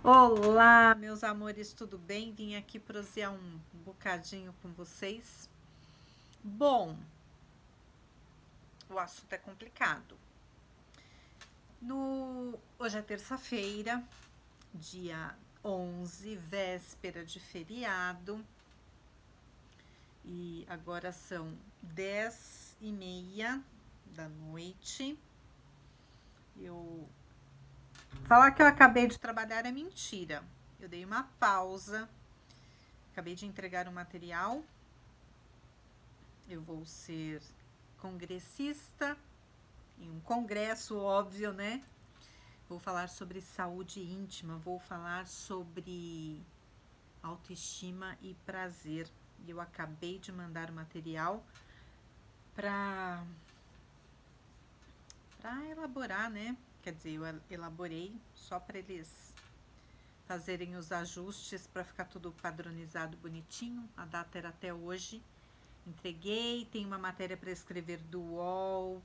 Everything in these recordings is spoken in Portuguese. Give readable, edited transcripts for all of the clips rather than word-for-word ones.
Olá, meus amores, tudo bem? Vim aqui prosear um bocadinho com vocês. Bom, o assunto é complicado. Hoje é terça-feira, dia 11, véspera de feriado. E agora são 10h30 da noite. Falar que eu acabei de trabalhar é mentira. Eu dei uma pausa, acabei de entregar um material. Eu vou ser congressista em um congresso, óbvio, né? Vou falar sobre saúde íntima, vou falar sobre autoestima e prazer. E eu acabei de mandar o material para elaborar, né? Quer dizer, eu elaborei só para eles fazerem os ajustes para ficar tudo padronizado, bonitinho. A data era até hoje. Entreguei, tem uma matéria para escrever do UOL,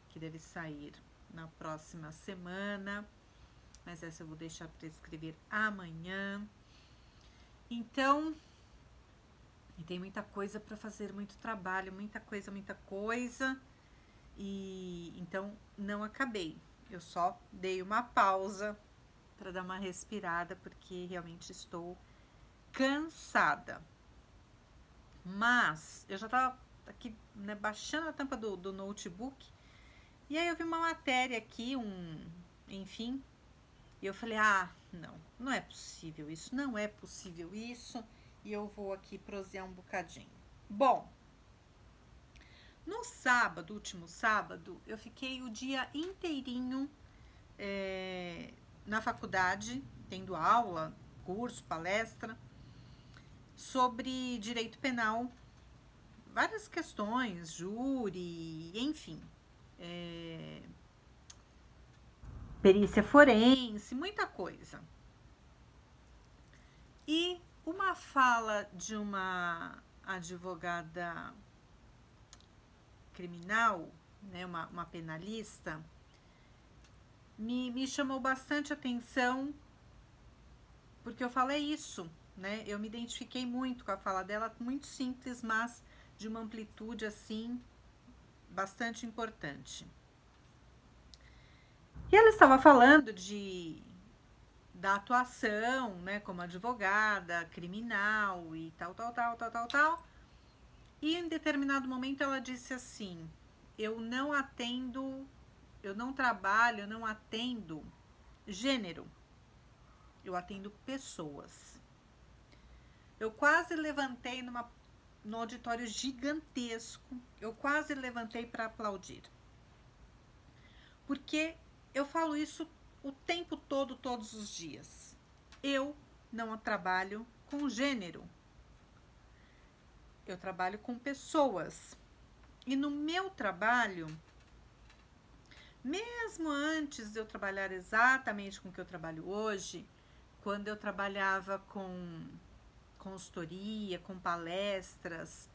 que deve sair na próxima semana, mas essa eu vou deixar para escrever amanhã. Então, e tem muita coisa para fazer, muito trabalho, muita coisa. E então não acabei. Eu só dei uma pausa para dar uma respirada, porque realmente estou cansada. Mas eu já estava aqui, né, baixando a tampa do notebook. E aí eu vi uma matéria aqui, enfim, e eu falei, não é possível isso, não é possível isso, e eu vou aqui prosear um bocadinho. Bom, no sábado, último sábado, eu fiquei o dia inteirinho na faculdade, tendo aula, curso, palestra, sobre direito penal, várias questões, júri, enfim, perícia forense, muita coisa. E uma fala de uma advogada criminal, né, uma penalista, me chamou bastante atenção, porque eu falei isso, né? Eu me identifiquei muito com a fala dela, muito simples, mas de uma amplitude assim bastante importante. E ela estava falando da atuação, né, como advogada, criminal e tal. E em determinado momento ela disse assim: eu não atendo, eu não trabalho, eu não atendo gênero, eu atendo pessoas. Eu quase levantei no auditório gigantesco, eu quase levantei para aplaudir. Porque eu falo isso o tempo todo, todos os dias. Eu não trabalho com gênero. Eu trabalho com pessoas. E no meu trabalho, mesmo antes de eu trabalhar exatamente com o que eu trabalho hoje, quando eu trabalhava com consultoria, com palestras,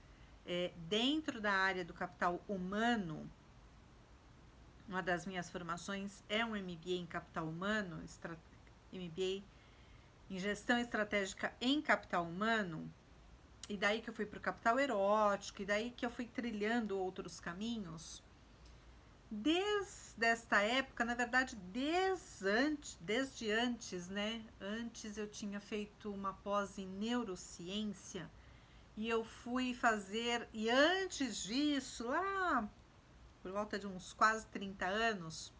dentro da área do capital humano, uma das minhas formações é um MBA em capital humano, MBA em gestão estratégica em capital humano, e daí que eu fui para o capital erótico, e daí que eu fui trilhando outros caminhos. Desde esta época, na verdade, desde antes, né? Antes eu tinha feito uma pós em neurociência e eu fui fazer, e antes disso, lá por volta de uns quase 30 anos,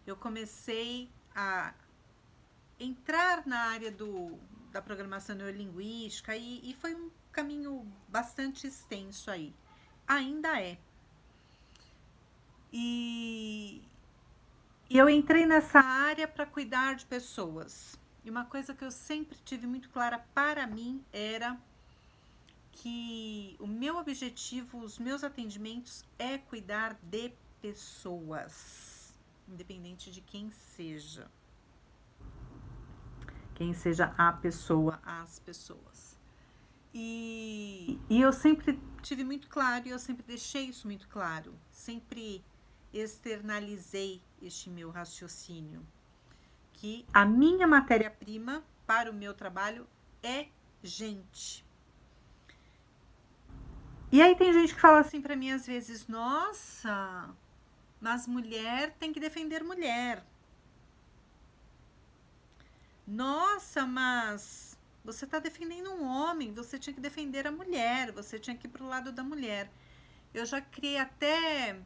eu comecei a entrar na área da programação neurolinguística e foi um caminho bastante extenso aí. Ainda é. E eu entrei nessa área para cuidar de pessoas. E uma coisa que eu sempre tive muito clara para mim era que o meu objetivo, os meus atendimentos é cuidar de pessoas, independente de quem seja. Quem seja a pessoa, as pessoas. E eu sempre tive muito claro, e eu sempre deixei isso muito claro, sempre externalizei este meu raciocínio, que a minha matéria-prima para o meu trabalho é gente. E aí tem gente que fala assim para mim às vezes: nossa, mas mulher tem que defender mulher. Nossa, mas você está defendendo um homem, você tinha que defender a mulher, você tinha que ir pro lado da mulher. Eu já criei até,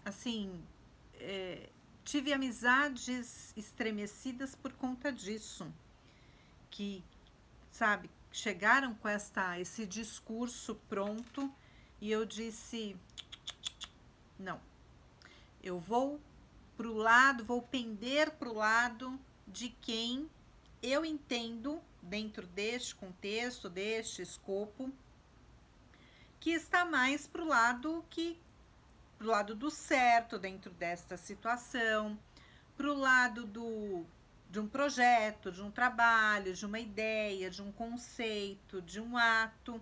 assim, tive amizades estremecidas por conta disso. Que, sabe, chegaram com esse discurso pronto e eu disse: não, eu vou vou pender pro lado de quem eu entendo, dentro deste contexto, deste escopo, que está mais pro lado do certo dentro desta situação, pro lado de um projeto, de um trabalho, de uma ideia, de um conceito, de um ato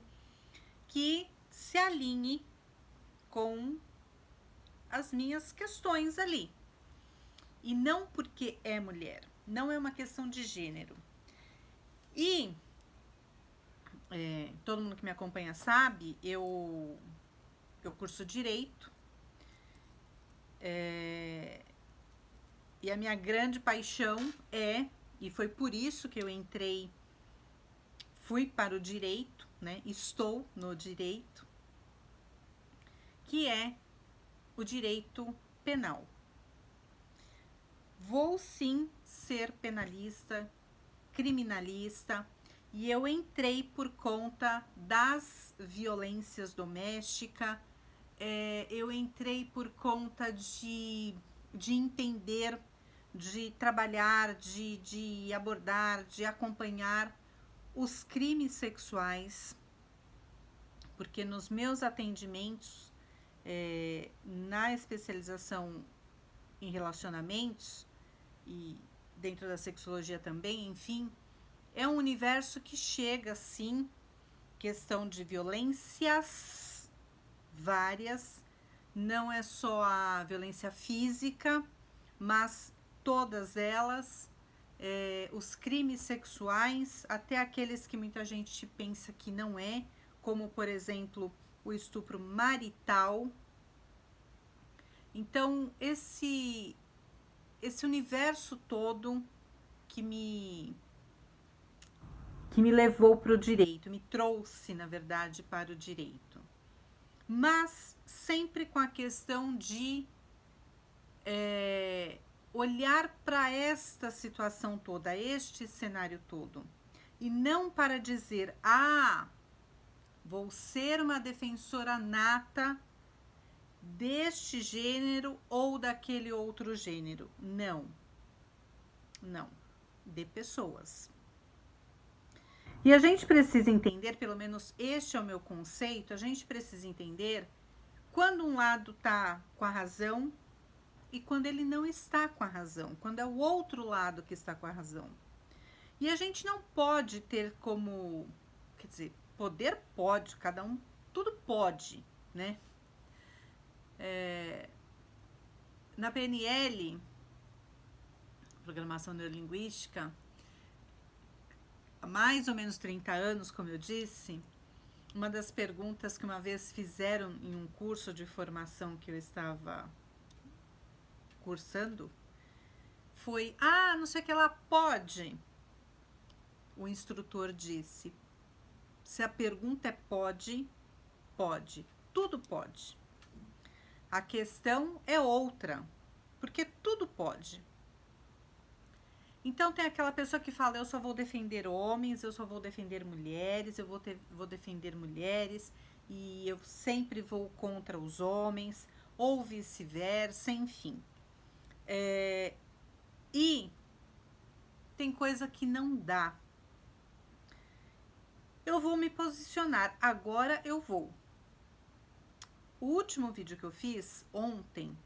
que se alinhe com as minhas questões ali. E não porque é mulher, não é uma questão de gênero. E todo mundo que me acompanha sabe, eu curso Direito, e a minha grande paixão e foi por isso que eu fui para o Direito, né? Estou no Direito, que é o Direito Penal. Vou sim ser penalista, criminalista, e eu entrei por conta das violências domésticas, eu entrei por conta de entender, de trabalhar, de abordar, de acompanhar os crimes sexuais, porque nos meus atendimentos, na especialização em relacionamentos e dentro da sexologia também, enfim, é um universo que chega, sim, questão de violências várias, não é só a violência física, mas todas elas, os crimes sexuais, até aqueles que muita gente pensa que não é, como, por exemplo, o estupro marital. Então, esse universo todo que me levou para o direito, me trouxe, na verdade, para o direito. Mas sempre com a questão de olhar para esta situação toda, este cenário todo, e não para dizer: vou ser uma defensora nata deste gênero ou daquele outro gênero. Não, de pessoas. E a gente precisa entender, pelo menos este é o meu conceito, a gente precisa entender quando um lado está com a razão e quando ele não está com a razão, quando é o outro lado que está com a razão. E a gente não pode ter como, quer dizer, poder pode, cada um, tudo pode, né? Na PNL, Programação Neurolinguística, há mais ou menos 30 anos, como eu disse, uma das perguntas que uma vez fizeram em um curso de formação que eu estava cursando foi: não sei o que ela pode. O instrutor disse: se a pergunta é pode, pode, tudo pode. A questão é outra, porque tudo pode. Então tem aquela pessoa que fala: eu só vou defender homens, eu só vou defender mulheres, eu vou defender mulheres e eu sempre vou contra os homens, ou vice-versa, enfim. E tem coisa que não dá. Eu vou me posicionar, agora eu vou. O último vídeo que eu fiz ontem,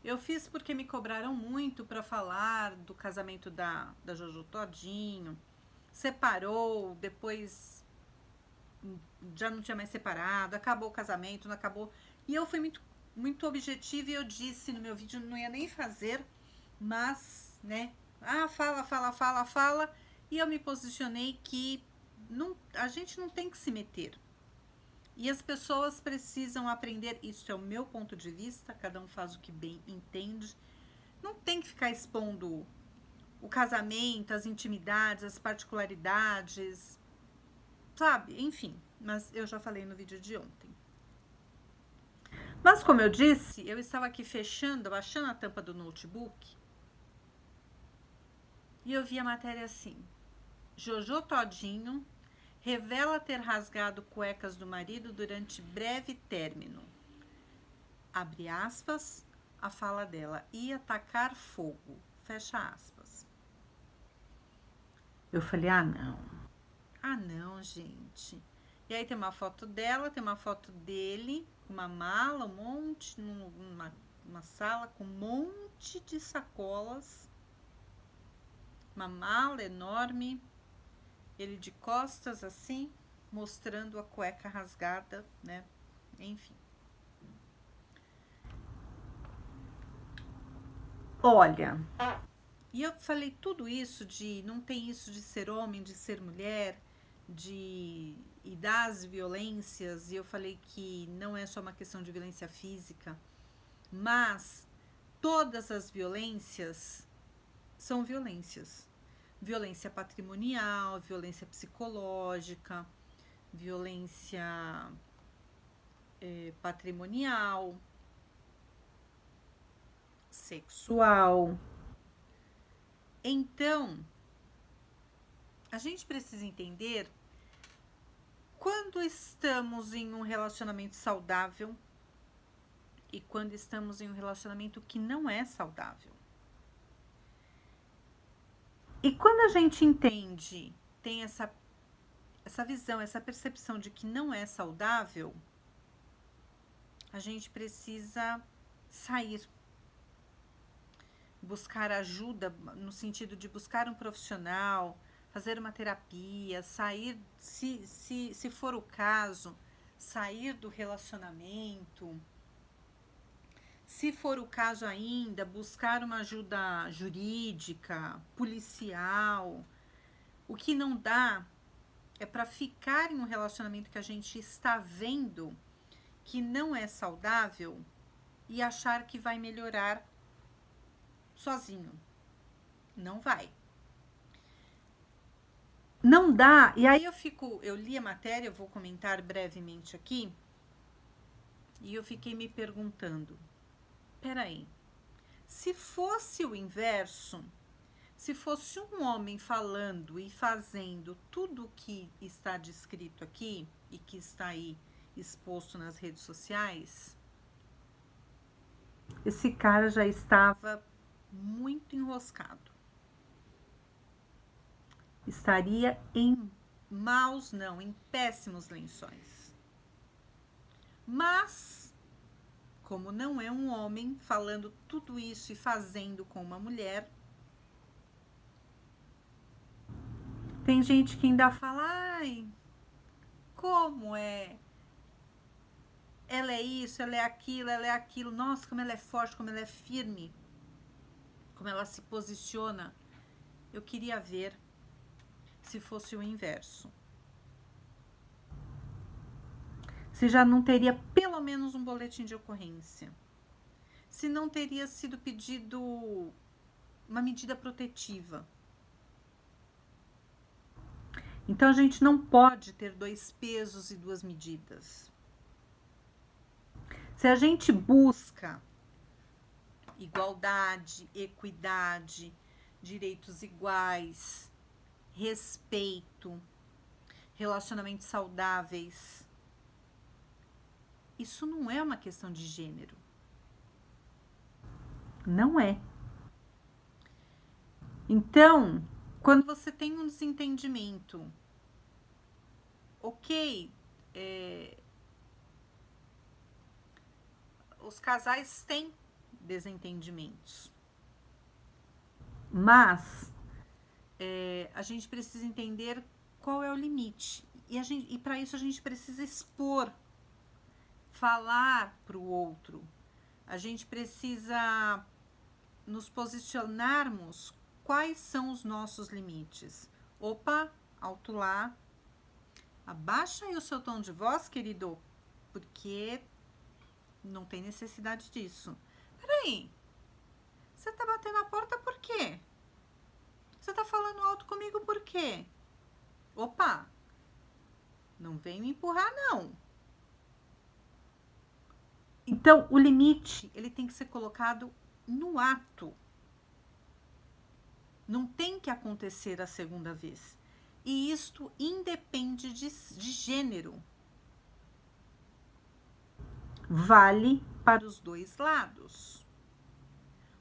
eu fiz porque me cobraram muito para falar do casamento da Jojo Todinho. Separou, depois já não tinha mais separado, acabou o casamento, não acabou. E eu fui muito objetiva e eu disse no meu vídeo, não ia nem fazer mas, né, fala, e eu me posicionei que a gente não tem que se meter. E as pessoas precisam aprender, isso é o meu ponto de vista, cada um faz o que bem entende, não tem que ficar expondo o casamento, as intimidades, as particularidades, sabe? Enfim, mas eu já falei no vídeo de ontem. Mas como eu disse, eu estava aqui baixando a tampa do notebook e eu vi a matéria assim: Jojo Todinho revela ter rasgado cuecas do marido durante breve término. Abre aspas, a fala dela: ia tacar fogo. Fecha aspas. Eu falei: ah, não, gente. E aí tem uma foto dela, tem uma foto dele, com uma mala, um monte, numa sala com um monte de sacolas. Uma mala enorme, ele de costas assim, mostrando a cueca rasgada, né? Enfim. Olha, e eu falei tudo isso de não tem isso de ser homem, de ser mulher, e das violências, e eu falei que não é só uma questão de violência física, mas todas as violências são violências. Violência patrimonial, violência psicológica, violência patrimonial, sexual. Então, a gente precisa entender quando estamos em um relacionamento saudável e quando estamos em um relacionamento que não é saudável. E quando a gente entende, tem essa visão, essa percepção de que não é saudável, a gente precisa sair, buscar ajuda no sentido de buscar um profissional, fazer uma terapia, sair, se for o caso, sair do relacionamento. Se for o caso ainda, buscar uma ajuda jurídica, policial. O que não dá é para ficar em um relacionamento que a gente está vendo que não é saudável e achar que vai melhorar sozinho. Não vai. Não dá. E aí eu li a matéria, eu vou comentar brevemente aqui, e eu fiquei me perguntando, peraí, se fosse o inverso, se fosse um homem falando e fazendo tudo o que está descrito aqui e que está aí exposto nas redes sociais, esse cara já estava muito enroscado. Estaria em em péssimos lençóis. Mas, como não é um homem falando tudo isso e fazendo com uma mulher, tem gente que ainda fala, ai, como é? Ela é isso, ela é aquilo. Nossa, como ela é forte, como ela é firme, como ela se posiciona. Eu queria ver se fosse o inverso. Se já não teria pelo menos um boletim de ocorrência. Se não teria sido pedido uma medida protetiva. Então a gente não pode ter dois pesos e duas medidas. Se a gente busca igualdade, equidade, direitos iguais, respeito, relacionamentos saudáveis, isso não é uma questão de gênero. Não é. Então, quando você tem um desentendimento, ok, os casais têm desentendimentos, mas a gente precisa entender qual é o limite. E para isso a gente precisa expor, falar para o outro. A gente precisa nos posicionarmos quais são os nossos limites. Opa, alto lá. Abaixa aí o seu tom de voz, querido, porque não tem necessidade disso. Peraí, você tá batendo a porta por quê? Você tá falando alto comigo por quê? Opa, não vem me empurrar, não. Então, o limite, ele tem que ser colocado no ato. Não tem que acontecer a segunda vez. E isto independe de gênero. Vale para os dois lados.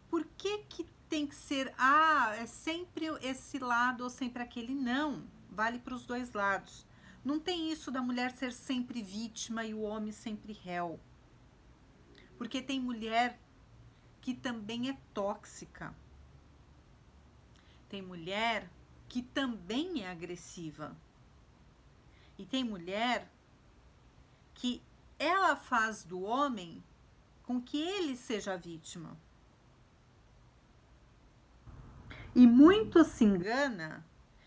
Por que tem que ser, é sempre esse lado ou sempre aquele? Não, vale para os dois lados. Não tem isso da mulher ser sempre vítima e o homem sempre réu. Porque tem mulher que também é tóxica. Tem mulher que também é agressiva. E tem mulher que ela faz do homem com que ele seja a vítima. E muito se engana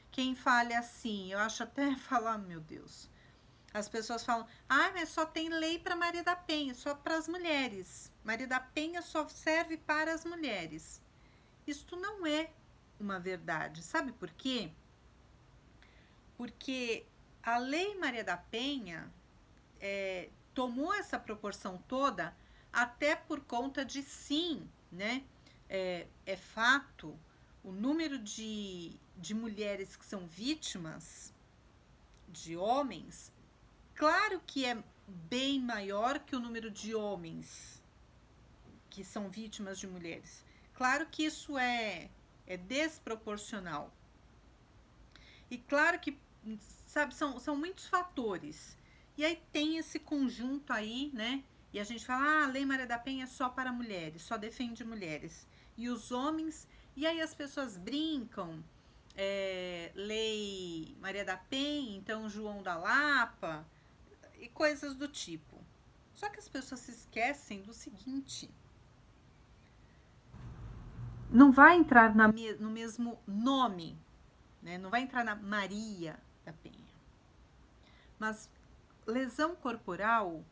quem fale assim. Eu acho até falar, meu Deus. As pessoas falam, mas só tem lei para Maria da Penha, só para as mulheres. Maria da Penha só serve para as mulheres. Isto não é uma verdade. Sabe por quê? Porque a lei Maria da Penha tomou essa proporção toda até por conta de, sim, né? É fato, o número de mulheres que são vítimas de homens, claro que é bem maior que o número de homens que são vítimas de mulheres. Claro que isso é desproporcional. E claro que, sabe, são muitos fatores. E aí tem esse conjunto aí, né? E a gente fala, a Lei Maria da Penha é só para mulheres, só defende mulheres. E os homens, e aí as pessoas brincam, Lei Maria da Penha, então João da Lapa, e coisas do tipo. Só que as pessoas se esquecem do seguinte: não vai entrar no mesmo nome, né? Não vai entrar na Maria da Penha. Mas lesão corporal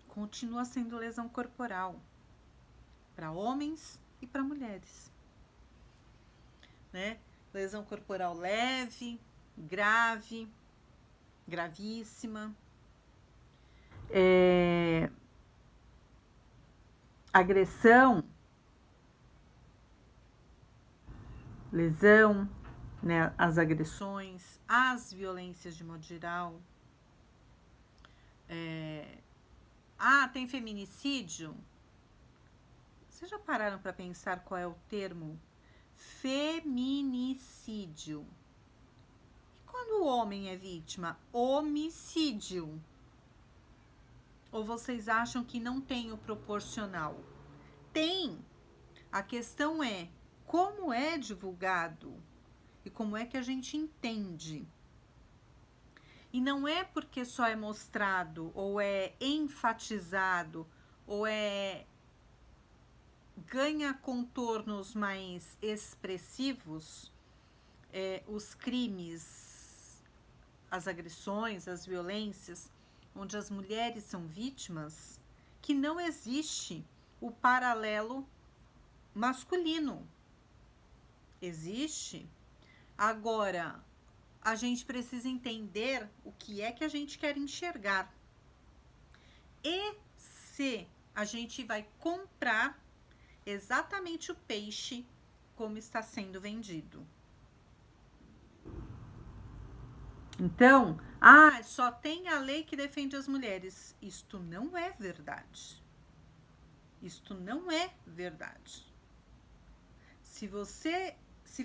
continua sendo lesão corporal para homens e para mulheres, né? Lesão corporal leve, grave, gravíssima, agressão, lesão, né? As agressões, as violências de modo geral. Tem feminicídio? Vocês já pararam para pensar qual é o termo? Feminicídio. E quando o homem é vítima? Homicídio. Ou vocês acham que não tem o proporcional? Tem. A questão é como é divulgado e como é que a gente entende. E não é porque só é mostrado ou é enfatizado ou ganha contornos mais expressivos, os crimes, as agressões, as violências, onde as mulheres são vítimas, que não existe o paralelo masculino. Existe. Agora, a gente precisa entender o que é que a gente quer enxergar. E se a gente vai comprar exatamente o peixe como está sendo vendido. Então, só tem a lei que defende as mulheres. Isto não é verdade. Isto não é verdade. Se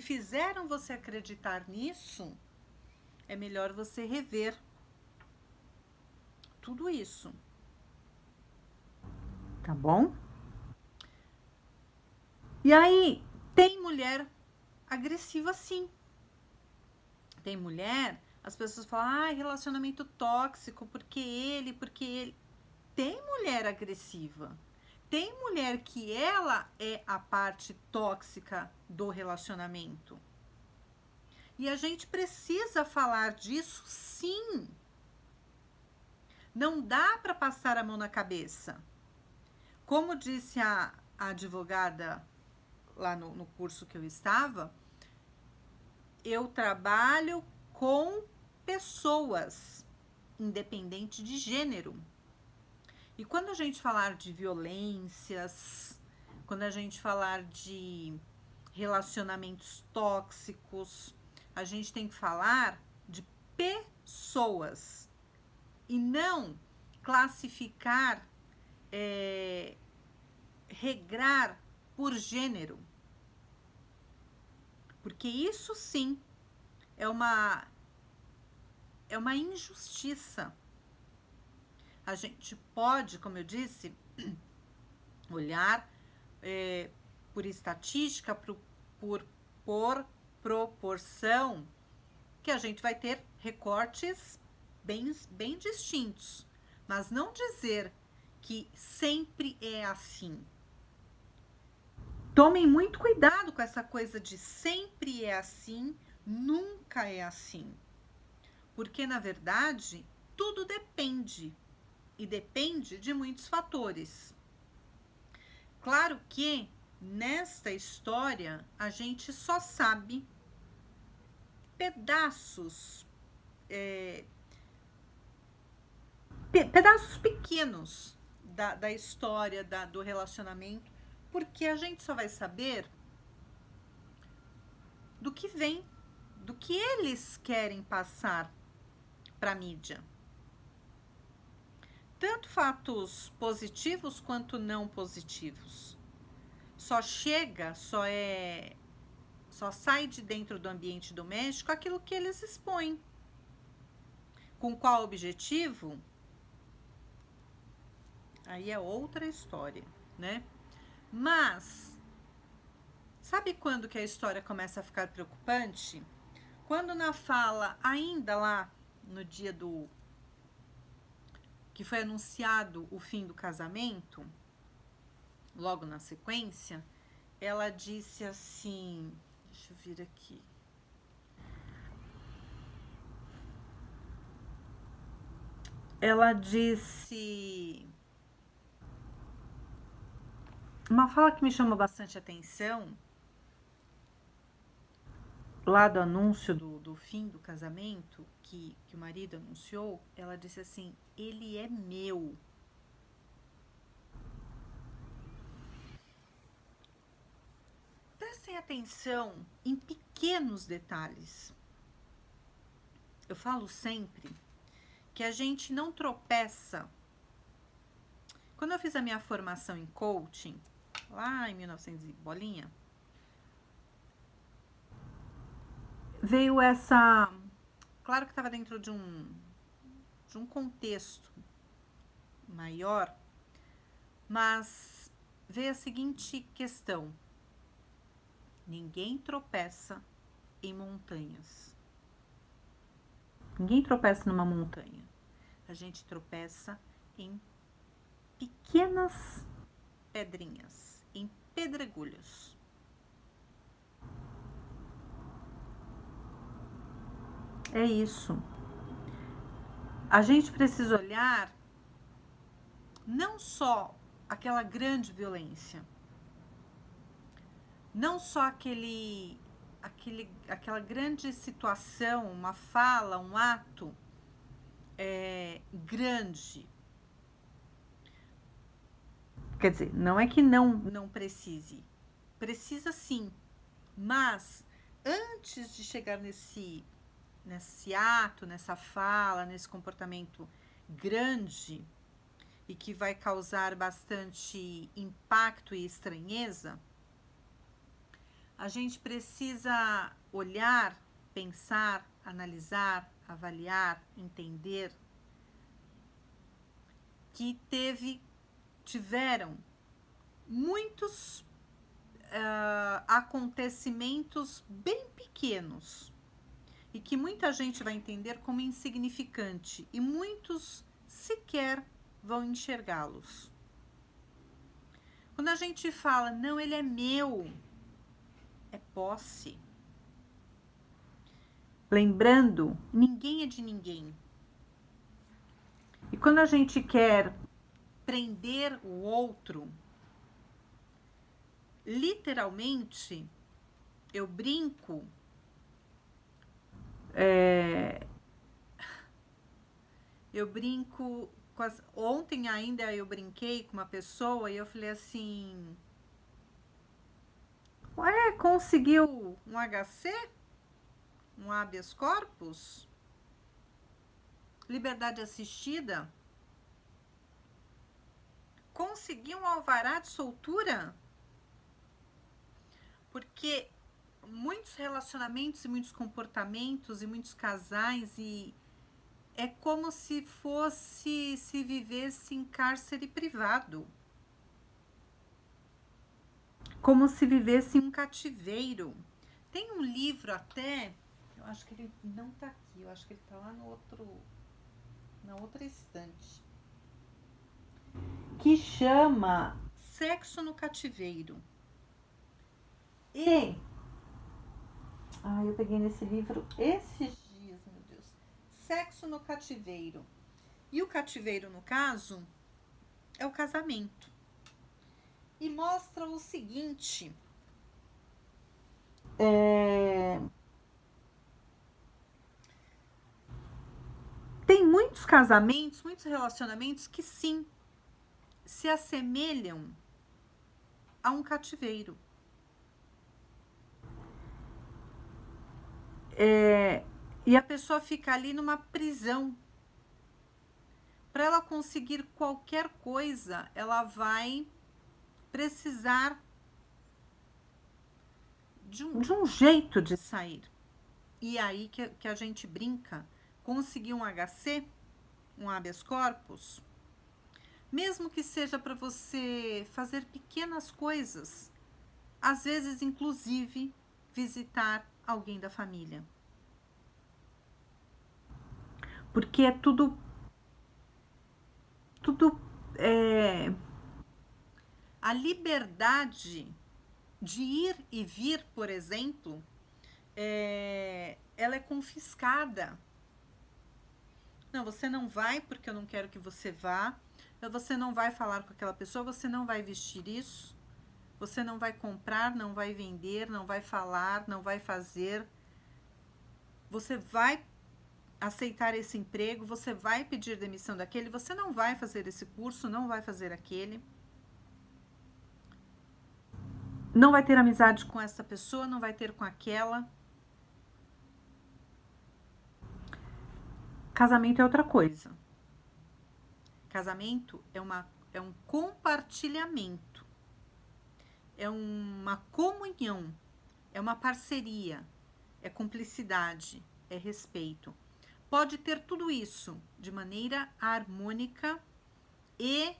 fizeram você acreditar nisso, é melhor você rever tudo isso. Tá bom? E aí, tem mulher agressiva, sim. Tem mulher, as pessoas falam, relacionamento tóxico, porque ele. Tem mulher agressiva. Tem mulher que ela é a parte tóxica do relacionamento. E a gente precisa falar disso, sim. Não dá para passar a mão na cabeça. Como disse a advogada lá no curso que eu estava, eu trabalho com pessoas, independente de gênero. E quando a gente falar de violências, quando a gente falar de relacionamentos tóxicos, a gente tem que falar de pessoas e não classificar, regrar por gênero. Porque isso sim é uma injustiça. A gente pode, como eu disse, olhar por estatística, por proporção, que a gente vai ter recortes bem distintos. Mas não dizer que sempre é assim. Tomem muito cuidado com essa coisa de sempre é assim, nunca é assim. Porque, na verdade, tudo depende. E depende de muitos fatores. Claro que nesta história a gente só sabe pedaços, pedaços pequenos da história do relacionamento, porque a gente só vai saber do que vem, do que eles querem passar para a mídia. Tanto fatos positivos quanto não positivos. Só sai de dentro do ambiente doméstico aquilo que eles expõem. Com qual objetivo? Aí é outra história, né? Mas, sabe quando que a história começa a ficar preocupante? Quando na fala, ainda lá no dia que foi anunciado o fim do casamento, logo na sequência, ela disse assim, deixa eu vir aqui. Ela disse uma fala que me chamou bastante atenção, lá do anúncio do fim do casamento, que o marido anunciou, ela disse assim, ele é meu. Prestem atenção em pequenos detalhes. Eu falo sempre que a gente não tropeça. Quando eu fiz a minha formação em coaching, lá em 1900 bolinha, veio essa... Claro que estava dentro de um contexto maior, mas veio a seguinte questão. Ninguém tropeça em montanhas. Ninguém tropeça numa montanha. A gente tropeça em pequenas pedrinhas, em pedregulhos. É isso. A gente precisa olhar não só aquela grande violência, não só aquela grande situação, uma fala, um ato grande. Quer dizer, não é que não precise. Precisa sim. Mas antes de chegar nesse ato, nessa fala, nesse comportamento grande e que vai causar bastante impacto e estranheza, a gente precisa olhar, pensar, analisar, avaliar, entender que tiveram muitos acontecimentos bem pequenos e que muita gente vai entender como insignificante e muitos sequer vão enxergá-los. Quando a gente fala, não, ele é meu, é posse. Lembrando, ninguém é de ninguém. E quando a gente quer prender o outro, literalmente, eu brinco, ontem ainda eu brinquei com uma pessoa e eu falei assim, ué, conseguiu um HC? Um habeas corpus? Liberdade assistida? Conseguiu um alvará de soltura? Porque muitos relacionamentos e muitos comportamentos e muitos casais é como se se vivesse em cárcere privado. Como se vivesse em um cativeiro. Tem um livro até, eu acho que ele não tá aqui, eu acho que ele tá lá na outra estante, que chama Sexo no Cativeiro. E eu peguei nesse livro esses dias, meu Deus. Sexo no Cativeiro. E o cativeiro, no caso, é o casamento. E mostra o seguinte. Tem muitos casamentos, muitos relacionamentos que sim, se assemelham a um cativeiro. E a pessoa fica ali numa prisão. Para ela conseguir qualquer coisa, ela vai precisar de um jeito de sair. E aí que a gente brinca, conseguir um HC, um habeas corpus, mesmo que seja para você fazer pequenas coisas, às vezes, inclusive, visitar alguém da família. Porque é tudo a liberdade de ir e vir, por exemplo, ela é confiscada. Não, você não vai porque eu não quero que você vá. Você não vai falar com aquela pessoa, você não vai vestir isso. Você não vai comprar, não vai vender, não vai falar, não vai fazer. Você vai aceitar esse emprego, você vai pedir demissão daquele, você não vai fazer esse curso, não vai fazer aquele. Não vai ter amizade com essa pessoa, não vai ter com aquela. Casamento é outra coisa. Casamento é um compartilhamento, é uma comunhão, é uma parceria, é cumplicidade, é respeito. Pode ter tudo isso de maneira harmônica e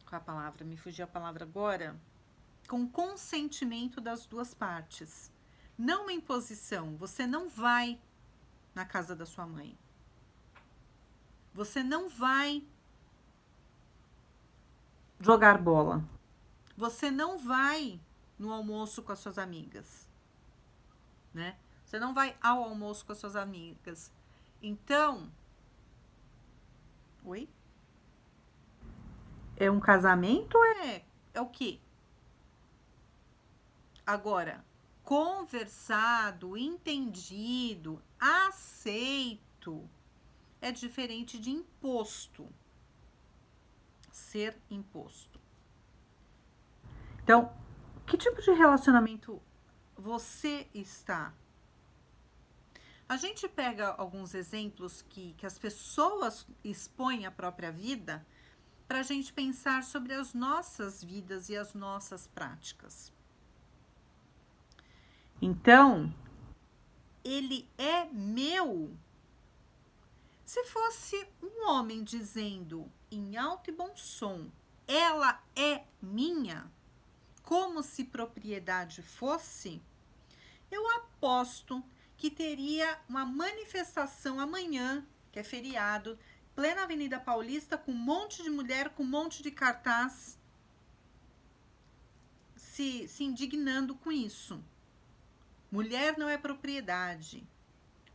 qual a palavra? Me fugiu a palavra agora. Com consentimento das duas partes. Não uma imposição. Você não vai na casa da sua mãe. Você não vai jogar bola. Você não vai no almoço com as suas amigas, né? Você não vai ao almoço com as suas amigas. Então, oi? É um casamento ou é o quê? Agora, conversado, entendido, aceito, é diferente de imposto. Ser imposto. Então, que tipo de relacionamento você está? A gente pega alguns exemplos que as pessoas expõem a própria vida para a gente pensar sobre as nossas vidas e as nossas práticas. Então, ele é meu. Se fosse um homem dizendo em alto e bom som, ela é minha, como se propriedade fosse, eu aposto que teria uma manifestação amanhã, que é feriado, plena Avenida Paulista, com um monte de mulher, com um monte de cartaz, se indignando com isso. Mulher não é propriedade.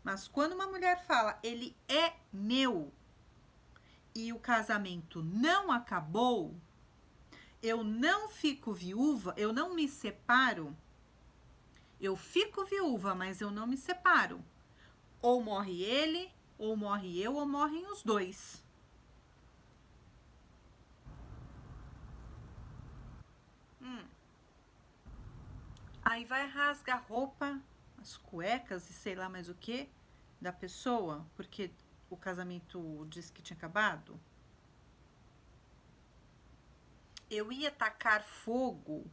Mas quando uma mulher fala, ele é meu, e o casamento não acabou, eu não fico viúva, eu não me separo. Eu fico viúva, mas eu não me separo. Ou morre ele, ou morre eu, ou morrem os dois. Aí vai rasgar a roupa, as cuecas e sei lá mais o que da pessoa, porque o casamento disse que tinha acabado. Eu ia tacar fogo.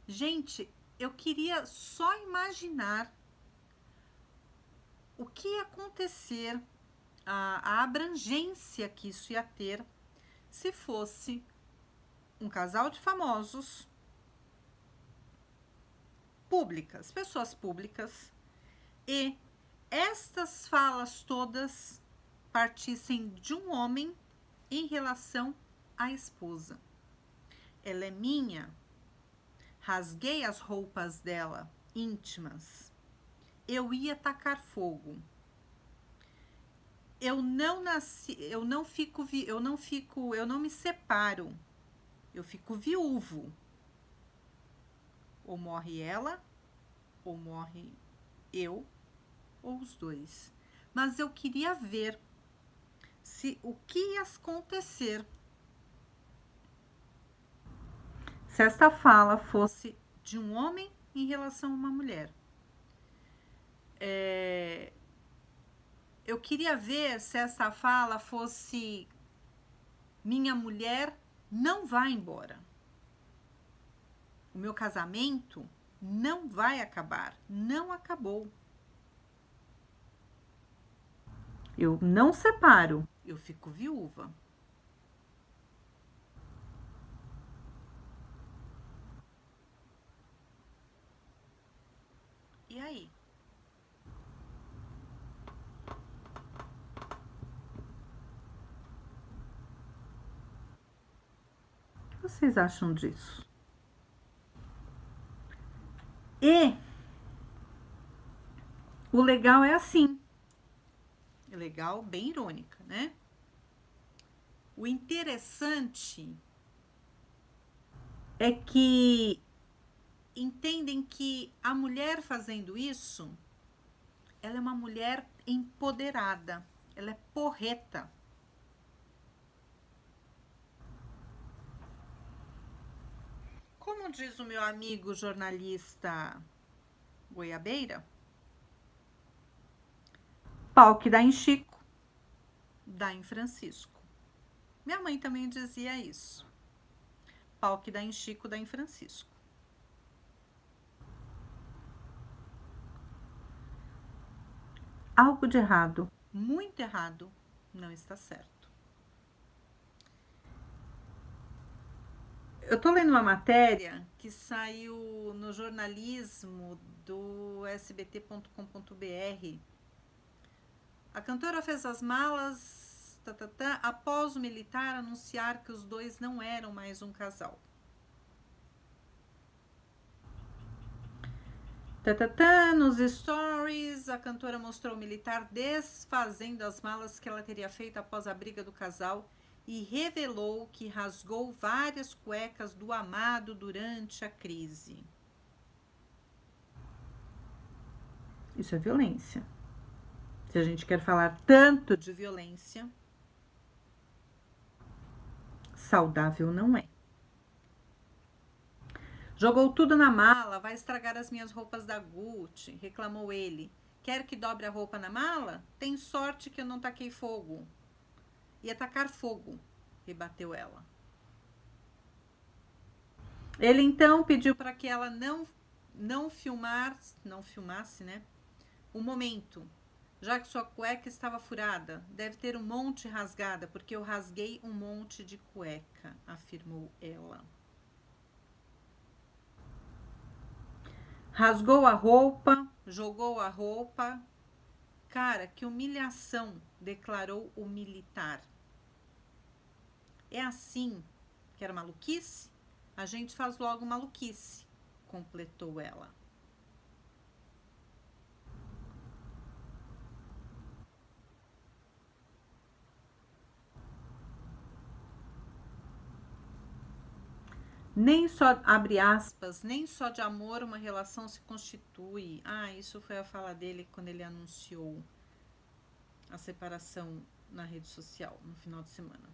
Gente, eu queria só imaginar o que ia acontecer, a abrangência que isso ia ter se fosse um casal de famosos, públicas, pessoas públicas, e estas falas todas partissem de um homem em relação à esposa. Ela é minha, rasguei as roupas dela íntimas, eu ia tacar fogo. Eu não nasci, eu não me separo. Eu fico viúvo. Ou morre ela, ou morre eu, ou os dois. Mas eu queria ver o que ia acontecer se esta fala fosse de um homem em relação a uma mulher. Eu queria ver se essa fala fosse: minha mulher não vai embora. O meu casamento não vai acabar, não acabou. Eu não separo, eu fico viúva. E aí? O que vocês acham disso? E o legal é assim. Legal, bem irônica, né? O interessante é que entendem que a mulher fazendo isso, ela é uma mulher empoderada, ela é porreta. Como diz o meu amigo jornalista Goiabeira, pau que dá em Chico, dá em Francisco. Minha mãe também dizia isso. Pau que dá em Chico, dá em Francisco. Algo de errado, muito errado, não está certo. Eu tô lendo uma matéria que saiu no jornalismo do sbt.com.br. A cantora fez as malas após o militar anunciar que os dois não eram mais um casal. Nos stories, a cantora mostrou o militar desfazendo as malas que ela teria feito após a briga do casal e revelou que rasgou várias cuecas do amado durante a crise. Isso é violência. Se a gente quer falar tanto de violência, saudável não é. Jogou tudo na mala, vai estragar as minhas roupas da Gucci, reclamou ele. Quer que dobre a roupa na mala? Tem sorte que eu não taquei fogo. Ia tacar fogo, rebateu ela. Ele então pediu para que ela não filmasse, né? O momento, já que sua cueca estava furada, deve ter um monte rasgada, porque eu rasguei um monte de cueca, afirmou ela. Rasgou a roupa, jogou a roupa, Cara, que humilhação, declarou o militar. É assim que era maluquice? A gente faz logo maluquice, completou ela. Nem só, abre aspas, nem só de amor uma relação se constitui. Ah, isso foi a fala dele quando ele anunciou a separação na rede social no final de semana.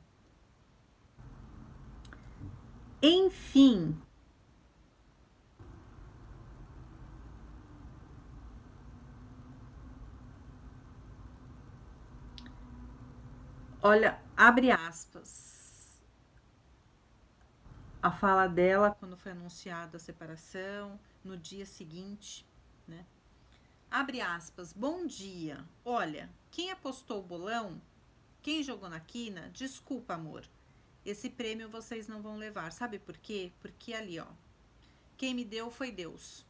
Enfim. Olha, abre aspas. A fala dela quando foi anunciada a separação, no dia seguinte, né? Abre aspas, bom dia. Olha, quem apostou o bolão, quem jogou na quina, desculpa, amor. Esse prêmio vocês não vão levar. Sabe por quê? Porque ali, ó, quem me deu foi Deus.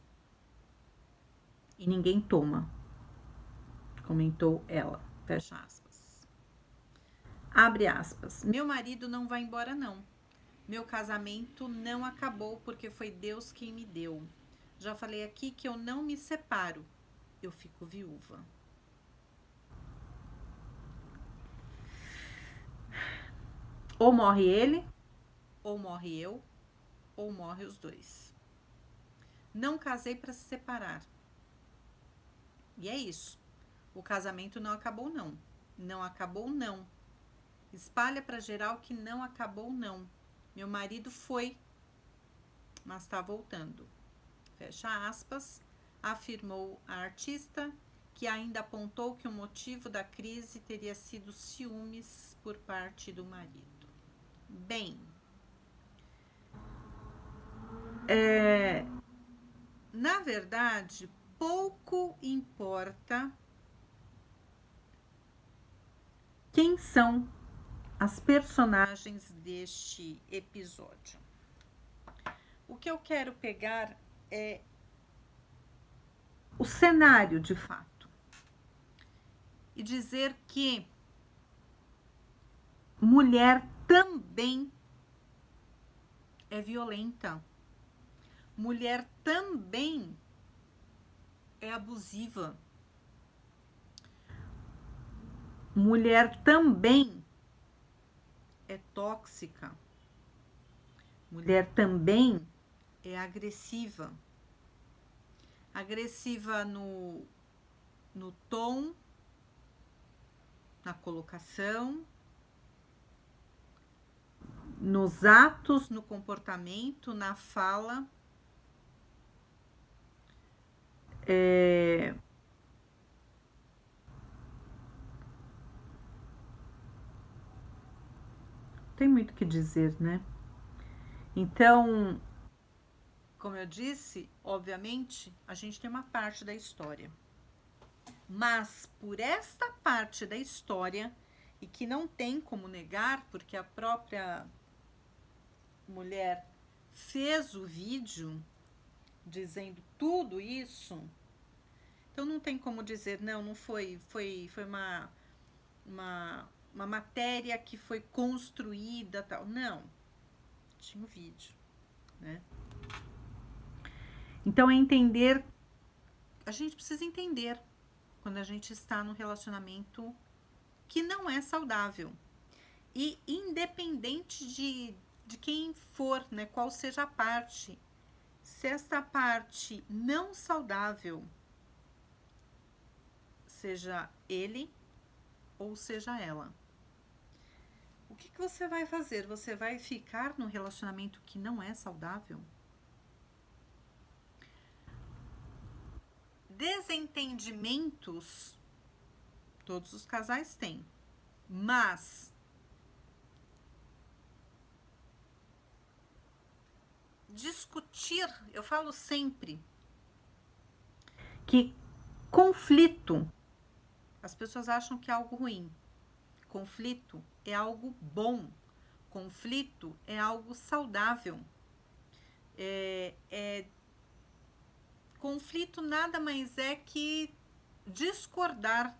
E ninguém toma, comentou ela. Fecha aspas. Abre aspas. Meu marido não vai embora, não. Meu casamento não acabou porque foi Deus quem me deu. Já falei aqui que eu não me separo. Eu fico viúva. Ou morre ele, ou morre eu, ou morre os dois. Não casei para se separar. E é isso. O casamento não acabou, não. Não acabou, não. Espalha para geral que não acabou, não. Meu marido foi, mas está voltando. Fecha aspas, afirmou a artista, que ainda apontou que o motivo da crise teria sido ciúmes por parte do marido. Bem, na verdade, pouco importa quem são as personagens deste episódio. O que eu quero pegar é o cenário de fato e dizer que mulher também é violenta. Mulher também é abusiva. Mulher também é tóxica. Mulher também é agressiva. Agressiva no tom, na colocação, nos atos, no comportamento, na fala. Tem muito o que dizer, né? Então, como eu disse, obviamente, a gente tem uma parte da história. Mas por esta parte da história, e que não tem como negar, porque a própria mulher fez o vídeo dizendo tudo isso, então não tem como dizer, não foi uma matéria que foi construída, tal. Não, tinha o vídeo, né? Então é entender, a gente precisa entender quando a gente está num relacionamento que não é saudável. E independente de quem for, né, qual seja a parte, se esta parte não saudável, seja ele ou seja ela, o que você vai fazer? Você vai ficar num relacionamento que não é saudável? Desentendimentos, todos os casais têm, mas discutir, eu falo sempre que conflito, as pessoas acham que é algo ruim. Conflito é algo bom. Conflito é algo saudável. Conflito nada mais é que discordar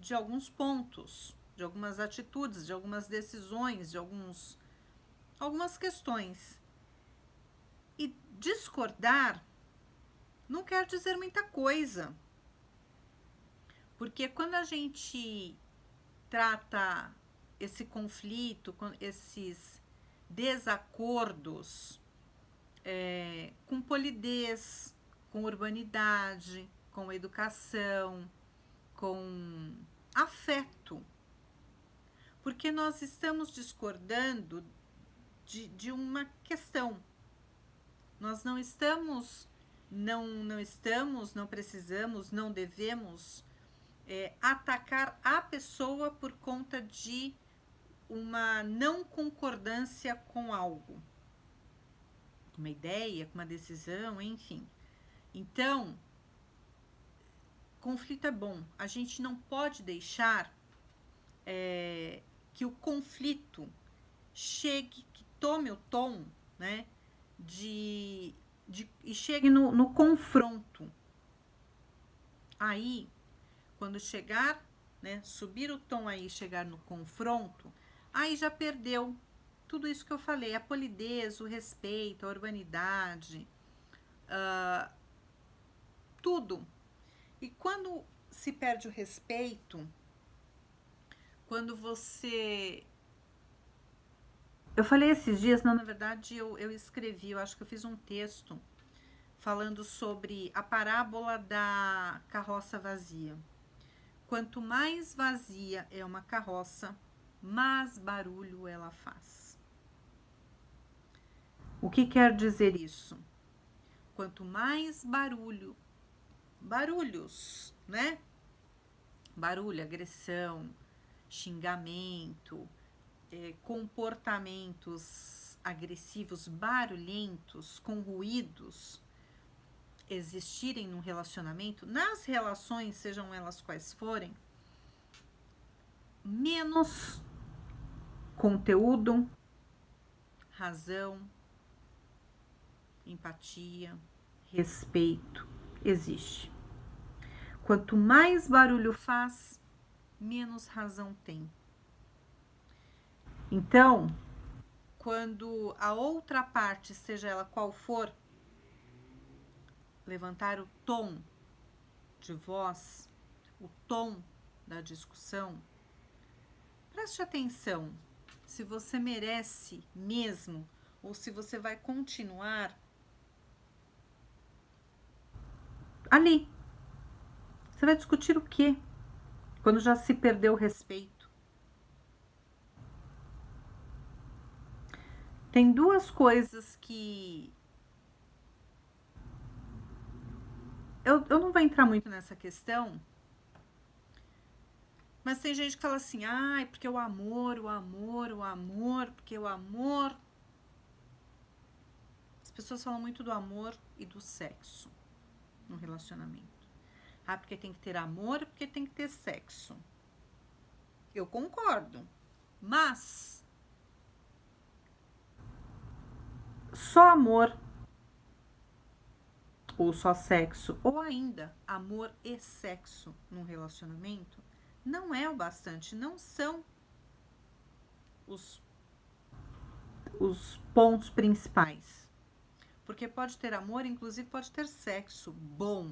de alguns pontos, de algumas atitudes, de algumas decisões, de algumas questões. E discordar não quer dizer muita coisa, porque quando a gente trata esse conflito, esses desacordos, com polidez, com urbanidade, com educação, com afeto, porque nós estamos discordando de uma questão. Nós não estamos, não precisamos, não devemos atacar a pessoa por conta de uma não concordância com algo, com uma ideia, com uma decisão, enfim. Então, conflito é bom. A gente não pode deixar que o conflito chegue, que tome o tom, né, e chegue no confronto. Aí, quando chegar, né, subir o tom aí, chegar no confronto, aí já perdeu tudo isso que eu falei, a polidez, o respeito, a urbanidade, tudo. E quando se perde o respeito, quando você... Eu falei esses dias, não, na verdade eu escrevi, eu acho que eu fiz um texto falando sobre a parábola da carroça vazia. Quanto mais vazia é uma carroça, mais barulho ela faz. O que quer dizer isso? Quanto mais barulhos, né? Barulho, agressão, xingamento, comportamentos agressivos, barulhentos, com ruídos, existirem num relacionamento, nas relações, sejam elas quais forem, menos conteúdo, razão, empatia, respeito existe. Quanto mais barulho faz, menos razão tem. Então, quando a outra parte, seja ela qual for, levantar o tom de voz, o tom da discussão, preste atenção se você merece mesmo ou se você vai continuar ali. Você vai discutir o quê? Quando já se perdeu o respeito. Tem duas coisas que... Eu não vou entrar muito nessa questão, mas tem gente que fala assim, ai, porque o amor, porque o amor... As pessoas falam muito do amor e do sexo no relacionamento. Ah, porque tem que ter amor, porque tem que ter sexo. Eu concordo, mas só amor ou só sexo, ou ainda amor e sexo num relacionamento, não é o bastante, não são os pontos principais. Porque pode ter amor, inclusive pode ter sexo bom.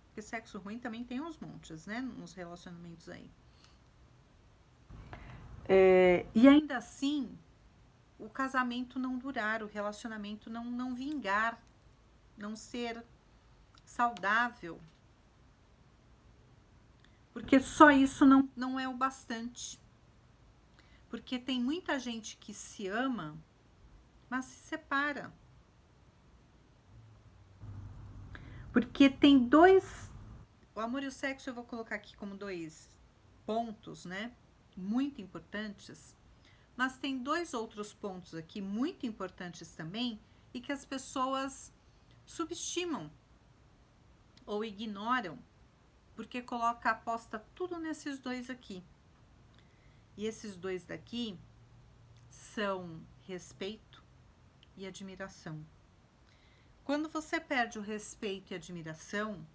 Porque sexo ruim também tem uns montes, né? Nos relacionamentos aí. E ainda assim, o casamento não durar, o relacionamento não vingar, não ser saudável. Porque só isso não é o bastante. Porque tem muita gente que se ama, mas se separa. Porque tem dois... O amor e o sexo eu vou colocar aqui como dois pontos, né? Muito importantes. Mas tem dois outros pontos aqui muito importantes também e que as pessoas subestimam ou ignoram, porque aposta tudo nesses dois aqui. E esses dois daqui são respeito e admiração. Quando você perde o respeito e a admiração,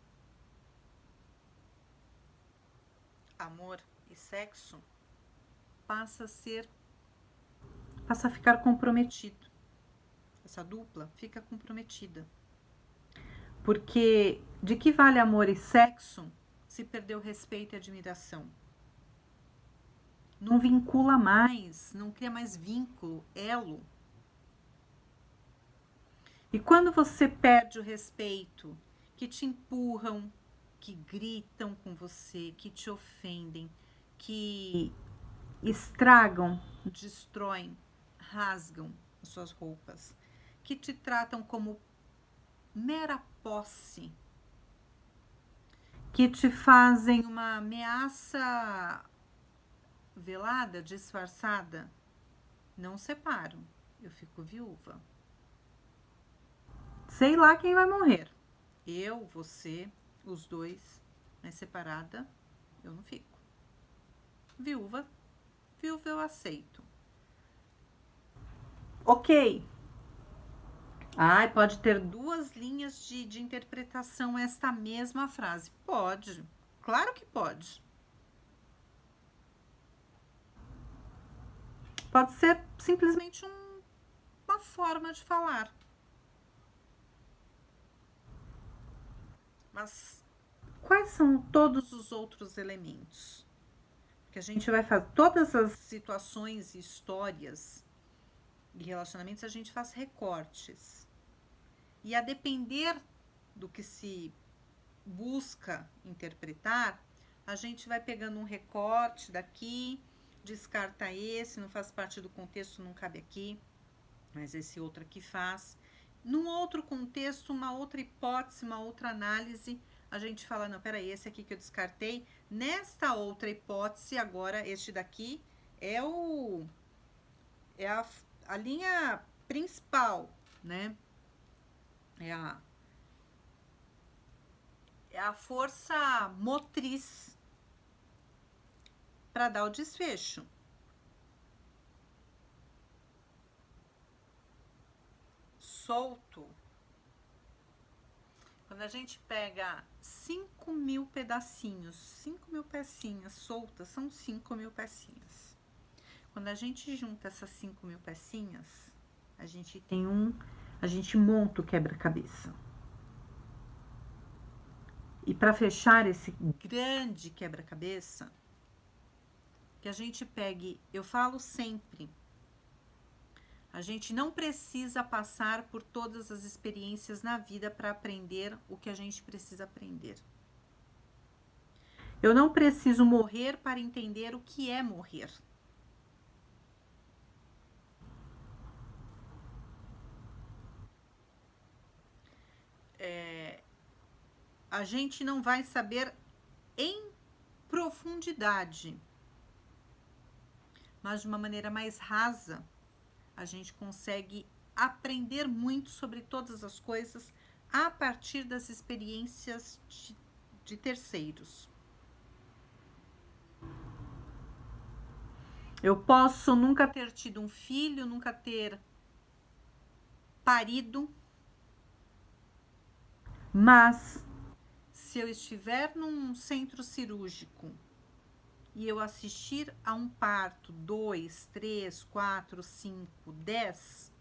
amor e sexo passa a ficar comprometido. Essa dupla fica comprometida. Porque de que vale amor e sexo se perdeu respeito e admiração? Não vincula mais, não cria mais vínculo, elo. E quando você perde o respeito, que te empurram, que gritam com você, que te ofendem, que estragam, destroem, rasgam as suas roupas, que te tratam como mera posse, que te fazem uma ameaça velada, disfarçada, não separo, eu fico viúva. Sei lá quem vai morrer. Eu, você, os dois, mas separada, eu não fico. Viúva eu aceito. Ok. Ai, pode ter duas linhas de interpretação esta mesma frase. Pode, claro que pode. Pode ser simplesmente uma forma de falar. Mas quais são todos os outros elementos? Que a gente vai fazer todas as situações e histórias e relacionamentos, a gente faz recortes. E a depender do que se busca interpretar, a gente vai pegando um recorte daqui, descarta esse, não faz parte do contexto, não cabe aqui, mas esse outro aqui faz. Num outro contexto, uma outra hipótese, uma outra análise, a gente fala, não, peraí, esse aqui que eu descartei, nesta outra hipótese, agora este daqui é a linha principal, né? É a força motriz para dar o desfecho. Solto. Quando a gente pega 5.000 pedacinhos, 5.000 pecinhas soltas, são 5.000 pecinhas. Quando a gente junta essas 5.000 pecinhas, a gente monta o quebra-cabeça. E para fechar esse grande quebra-cabeça, que a gente pegue, eu falo sempre, a gente não precisa passar por todas as experiências na vida para aprender o que a gente precisa aprender. Eu não preciso morrer para entender o que é morrer. A gente não vai saber em profundidade, mas de uma maneira mais rasa, a gente consegue aprender muito sobre todas as coisas a partir das experiências de terceiros. Eu posso nunca ter tido um filho, nunca ter parido, mas se eu estiver num centro cirúrgico e eu assistir a um parto 2, 3, 4, 5, 10,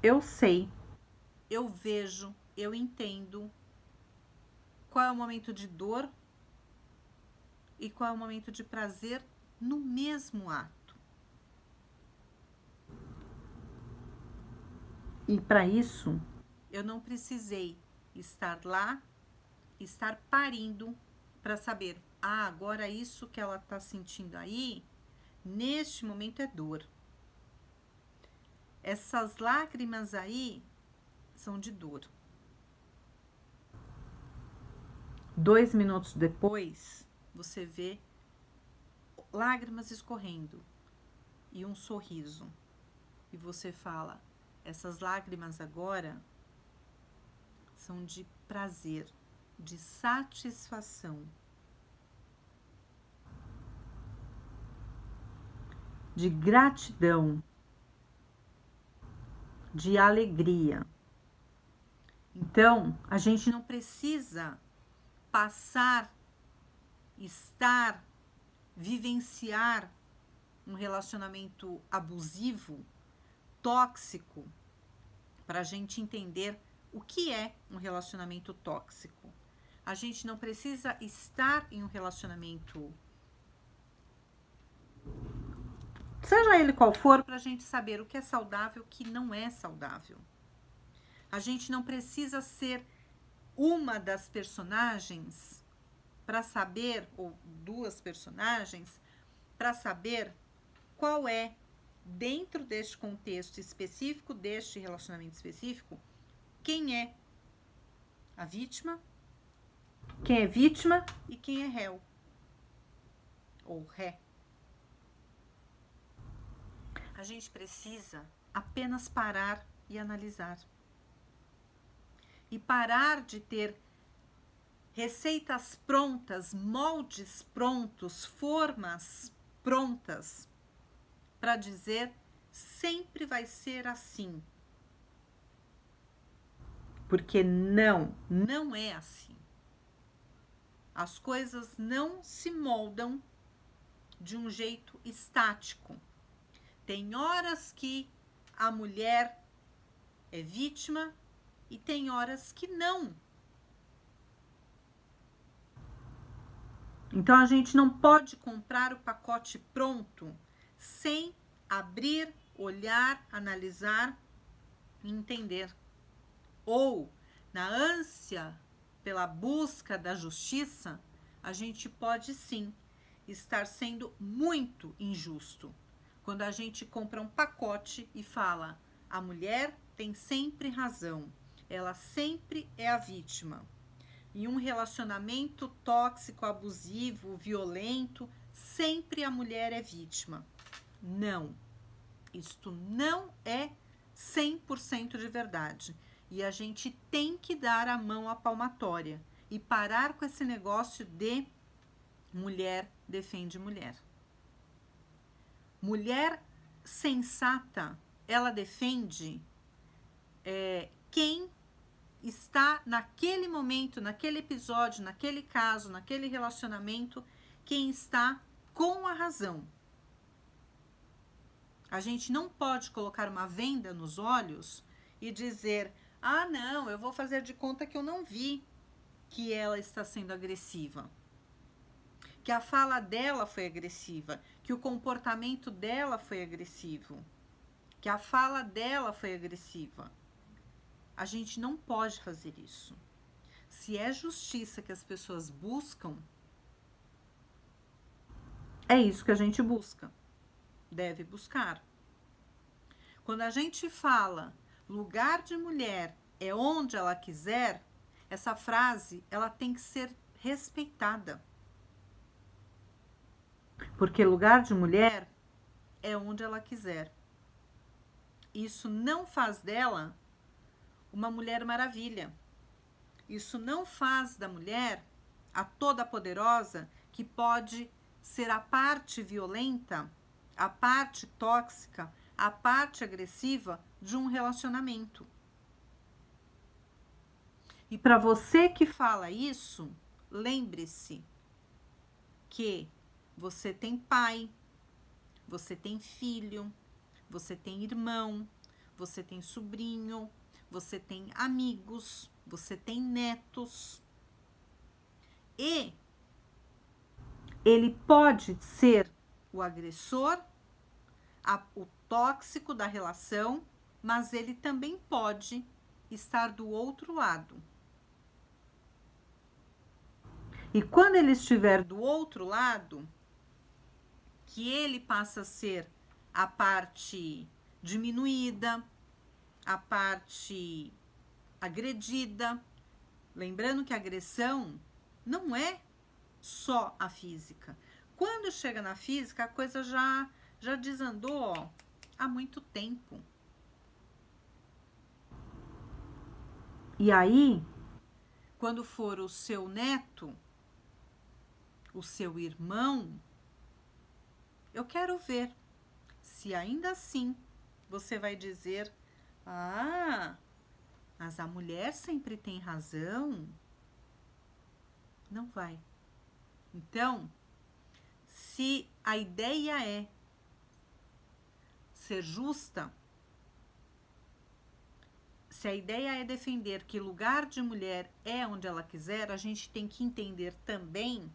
eu sei, eu vejo, eu entendo qual é o momento de dor e qual é o momento de prazer no mesmo ato. E para isso, eu não precisei estar lá, estar parindo para saber, agora isso que ela está sentindo aí, neste momento é dor. Essas lágrimas aí são de dor. 2 minutos depois, você vê lágrimas escorrendo e um sorriso. E você fala, essas lágrimas agora são de prazer, de satisfação, de gratidão, de alegria. Então, a gente não precisa passar estar, vivenciar um relacionamento abusivo, tóxico, para a gente entender o que é um relacionamento tóxico. A gente não precisa estar em um relacionamento, seja ele qual for, para a gente saber o que é saudável e o que não é saudável. A gente não precisa ser uma das personagens para saber, ou duas personagens, para saber qual é, dentro deste contexto específico, deste relacionamento específico, quem é a vítima, quem é vítima e quem é réu, ou ré. A gente precisa apenas parar e analisar. E parar de ter receitas prontas, moldes prontos, formas prontas, para dizer sempre vai ser assim. Porque não é assim. As coisas não se moldam de um jeito estático. Tem horas que a mulher é vítima e tem horas que não. Então a gente não pode comprar o pacote pronto sem abrir, olhar, analisar e entender. Ou, na ânsia pela busca da justiça, a gente pode sim estar sendo muito injusto. Quando a gente compra um pacote e fala, a mulher tem sempre razão, ela sempre é a vítima. Em um relacionamento tóxico, abusivo, violento, sempre a mulher é vítima. Não, isto não é 100% de verdade. E a gente tem que dar a mão à palmatória e parar com esse negócio de mulher defende mulher. Mulher sensata, ela defende quem está naquele momento, naquele episódio, naquele caso, naquele relacionamento, quem está com a razão. A gente não pode colocar uma venda nos olhos e dizer, ah, não, eu vou fazer de conta que eu não vi que ela está sendo agressiva. Que a fala dela foi agressiva, que o comportamento dela foi agressivo, que a fala dela foi agressiva. A gente não pode fazer isso. Se é justiça que as pessoas buscam, é isso que a gente busca, deve buscar. Quando a gente fala lugar de mulher é onde ela quiser, essa frase ela tem que ser respeitada. Porque lugar de mulher é onde ela quiser. Isso não faz dela uma mulher maravilha. Isso não faz da mulher a toda poderosa que pode ser a parte violenta, a parte tóxica, a parte agressiva de um relacionamento. E para você que fala isso, lembre-se que você tem pai, você tem filho, você tem irmão, você tem sobrinho, você tem amigos, você tem netos. E ele pode ser o agressor, o tóxico da relação, mas ele também pode estar do outro lado. E quando ele estiver do outro lado, que ele passa a ser a parte diminuída, a parte agredida. Lembrando que a agressão não é só a física. Quando chega na física, a coisa já desandou há muito tempo. E aí, quando for o seu neto, o seu irmão, eu quero ver se ainda assim você vai dizer, ah, mas a mulher sempre tem razão. Não vai. Então, se a ideia é ser justa, se a ideia é defender que lugar de mulher é onde ela quiser, a gente tem que entender também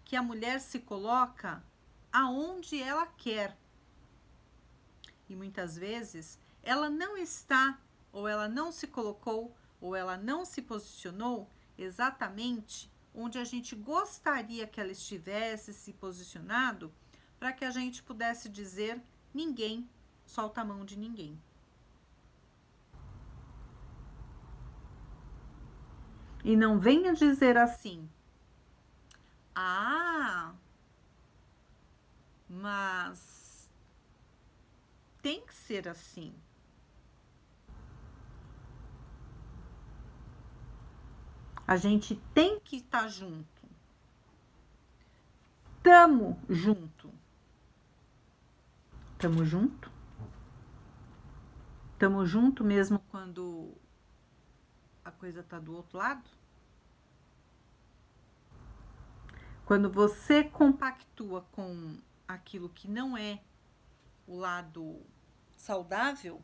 que a mulher se coloca aonde ela quer. E muitas vezes ela não está, ou ela não se colocou, ou ela não se posicionou exatamente onde a gente gostaria que ela estivesse se posicionado, para que a gente pudesse dizer: ninguém solta a mão de ninguém. E não venha dizer assim: ah, mas tem que ser assim. A gente tem que estar junto. Tamo junto. Tamo junto? Tamo junto mesmo quando a coisa tá do outro lado? Quando você compactua com aquilo que não é o lado saudável,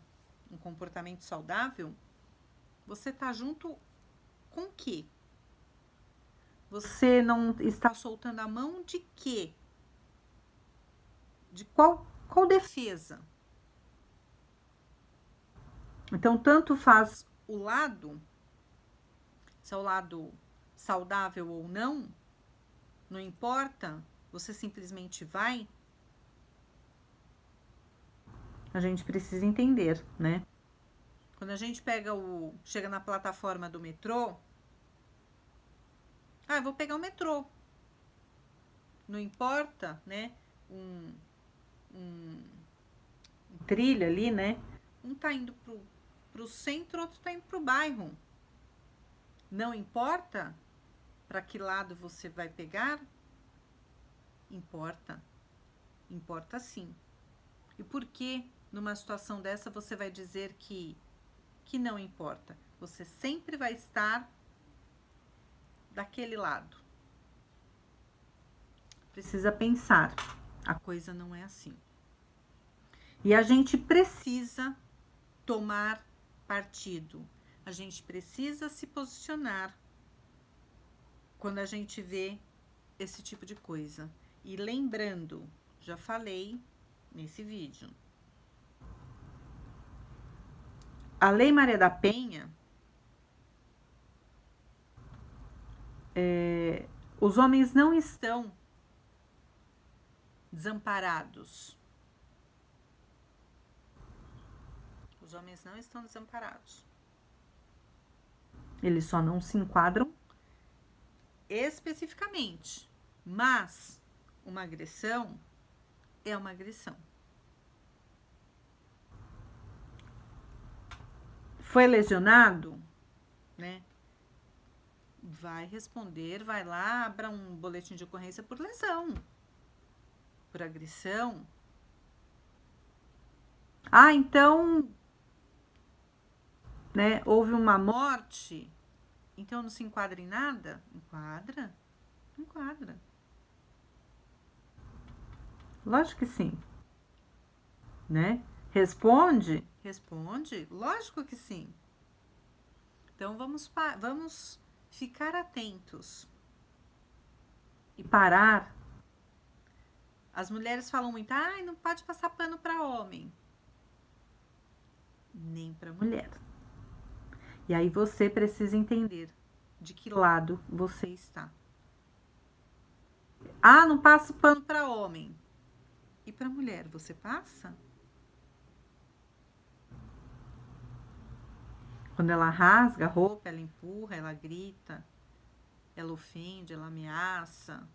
um comportamento saudável, você tá junto com o quê? Você não está soltando a mão de quê? De qual defesa? Então, tanto faz o lado, se é o lado saudável ou não, não importa, você simplesmente vai. A gente precisa entender, né? Quando a gente chega na plataforma do metrô, eu vou pegar o metrô. Não importa, né? Um trilho ali, né? Um tá indo pro centro, outro tá indo pro bairro. Não importa para que lado você vai pegar? Importa. Importa sim. E por que numa situação dessa você vai dizer que não importa? Você sempre vai estar daquele lado. Precisa pensar. A coisa não é assim. E a gente precisa tomar partido. A gente precisa se posicionar quando a gente vê esse tipo de coisa. E lembrando, já falei nesse vídeo, a Lei Maria da Penha, os homens não estão desamparados. Os homens não estão desamparados. Eles só não se enquadram especificamente. Mas uma agressão é uma agressão. Foi lesionado, né? Vai responder, vai lá, abra um boletim de ocorrência por lesão, por agressão. Então, né, houve uma morte, então não se enquadra em nada? Enquadra? Enquadra. Lógico que sim. Né? Responde? Responde? Lógico que sim. Então vamos ficar atentos e parar. As mulheres falam muito: não pode passar pano para homem. Nem para mulher. E aí você precisa entender de que lado você está. Não passo pano para homem. E para mulher, você passa? Quando ela rasga a roupa, ela empurra, ela grita, ela ofende, ela ameaça.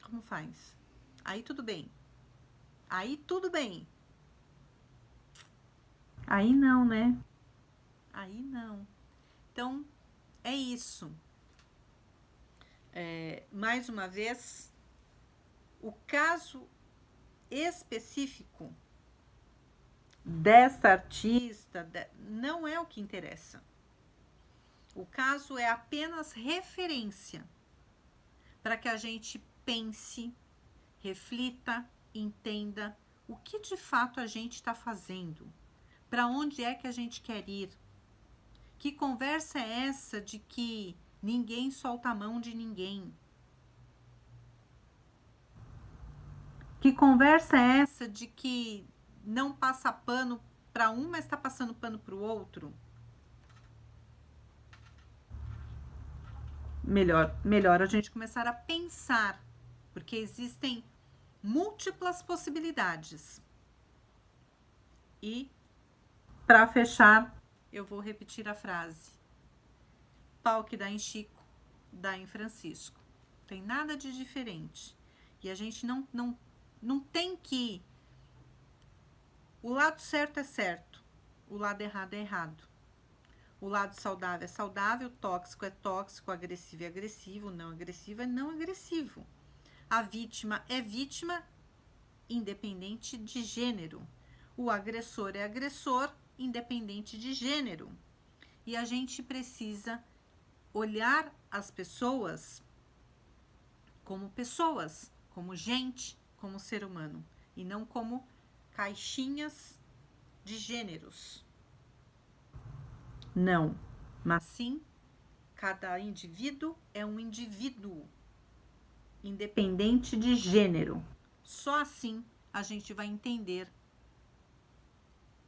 Como faz? Aí tudo bem. Aí tudo bem. Aí não, né? Aí não. Então, é isso. Mais uma vez, o caso específico dessa artista não é o que interessa. O caso é apenas referência. para que a gente pense, reflita, entenda o que de fato a gente está fazendo, para onde é que a gente quer ir. Que conversa é essa de que ninguém solta a mão de ninguém? Que conversa é essa de que não passa pano para um, mas está passando pano para o outro? Melhor a gente começar a pensar, porque existem múltiplas possibilidades. E, para fechar, eu vou repetir a frase: pau que dá em Chico, dá em Francisco. Não tem nada de diferente. E a gente não tem que... O lado certo é certo, o lado errado é errado. O lado saudável é saudável, tóxico é tóxico, agressivo é agressivo, não agressivo é não agressivo. A vítima é vítima, independente de gênero. O agressor é agressor, independente de gênero. E a gente precisa olhar as pessoas, como gente, como ser humano, e não como caixinhas de gêneros. Não, mas sim, cada indivíduo é um indivíduo, independente de gênero. Só assim a gente vai entender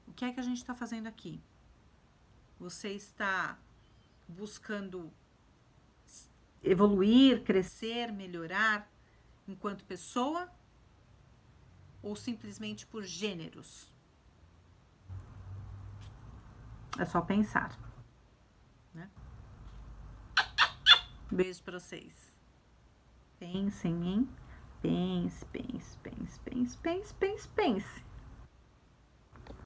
o que é que a gente está fazendo aqui. Você está buscando evoluir, crescer, melhorar enquanto pessoa ou simplesmente por gêneros? É só pensar, né? Beijo pra vocês. Pensem, hein? Pense, pense, pense, pense, pense, pense, pense.